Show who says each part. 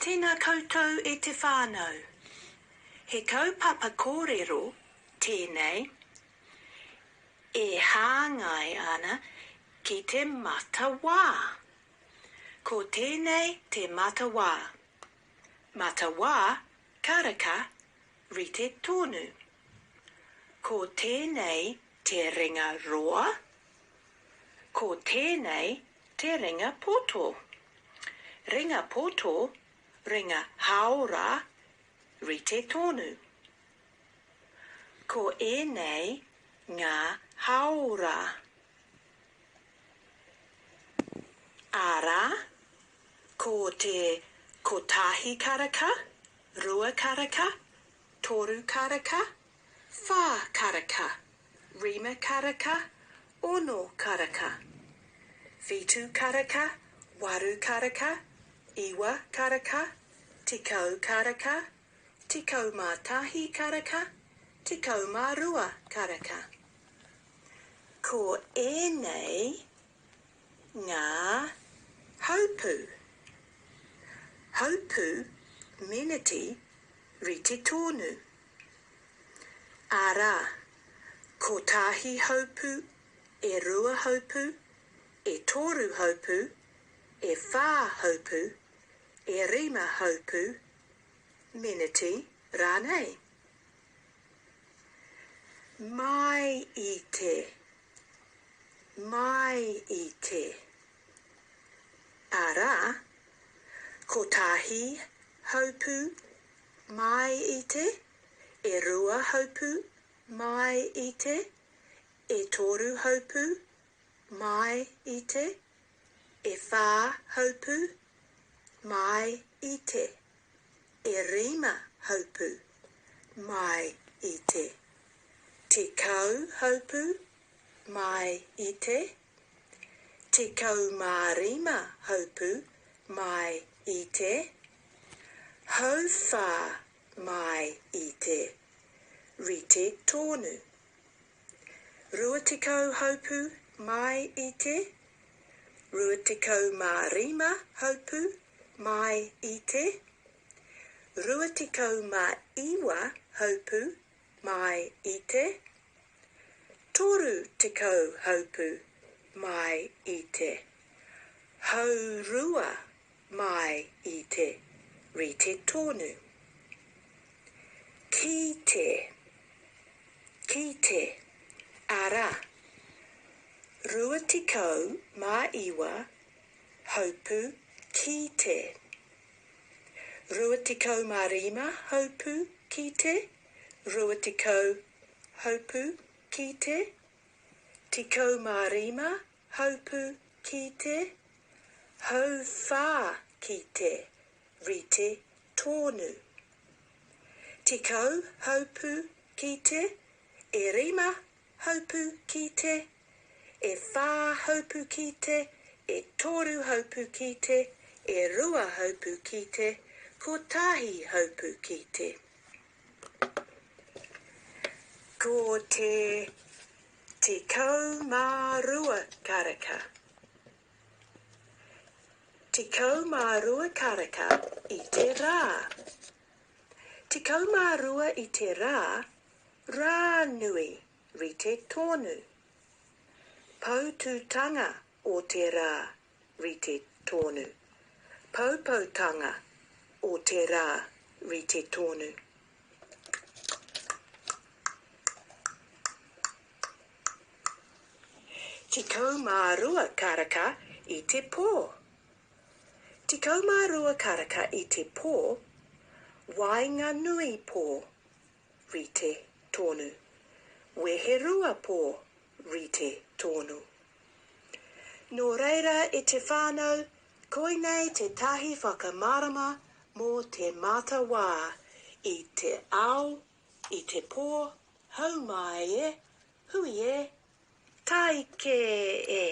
Speaker 1: Tēnā koutou e te whānau. He Kaupapa Körero, tēnei, e hāngai ana ki te Matawā. Ko tēnei te Matawā. Matawā, karaka, rite tonu. Ko tēnei te ringa roa. Ko tēnei te ringa poto. Ringa poto, ringa haora, rite tonu. Ko ēnei ngā haora. Ara, ko te kotahi karaka, rua karaka, toru karaka, whā karaka, rima karaka, ono karaka, whitu karaka, waru karaka, iwa karaka, tikau karaka, tikau mātahi karaka, tikau mārua karaka. Ko ēnei ngā haupu. Haupu, meneti, rite tonu. Ara, ko tahi haupu, e rua haupu, e toru haupu, e whā haupu, e rima haupu, meneti, rānei. Mai I te. Mai I te. Ara, ko tahi haupu, mai I te, e rua haupu, mai I te, e toru haupu, mai I te, e whā haupu, mai I te, e rima haupu, mai I te, te kau haupu, mai I te, te kau mārima haupu, mai I te, hau whā mai I te, rite tonu. Rua te kau haupu, mai I te, rua te kau mārima haupu, mai I te, rua te kau mā iwa haupu, mai I te, toru te kau haupu, mai I te, hau rua mai I te, rite tonu. Ki te, ara, rua te kau mā iwa, haupu, ki te. Rua te kau mā rima, haupu, ki te. Rua te kau, haupu, ki te. Te kau mā rima, haupu, ki te. Hau whā ki te, rite tonu. Te kau haupu ki te, e rima haupu ki te, e whā haupu ki te, e toru haupu ki te, e rua haupu ki te, ko tahi haupu ki te. Ko te kau mā rua karaka. Te kau mā rua karaka I te rā. Te kau mā rua I te rā, rā nui, rite tonu. Paututanga o te rā, rite tonu. Paupautanga o te rā, rite tonu. Te kau mā rua karaka I te pō. Te kau mā rua karaka I te pō, wainga nui pō, rite tonu. Weherua pō, rite tonu. Nō reira e te whānau, koinei te tahi whakamarama mō te Matawā I te ao, I te pō, hau mai e, hui e, taike e.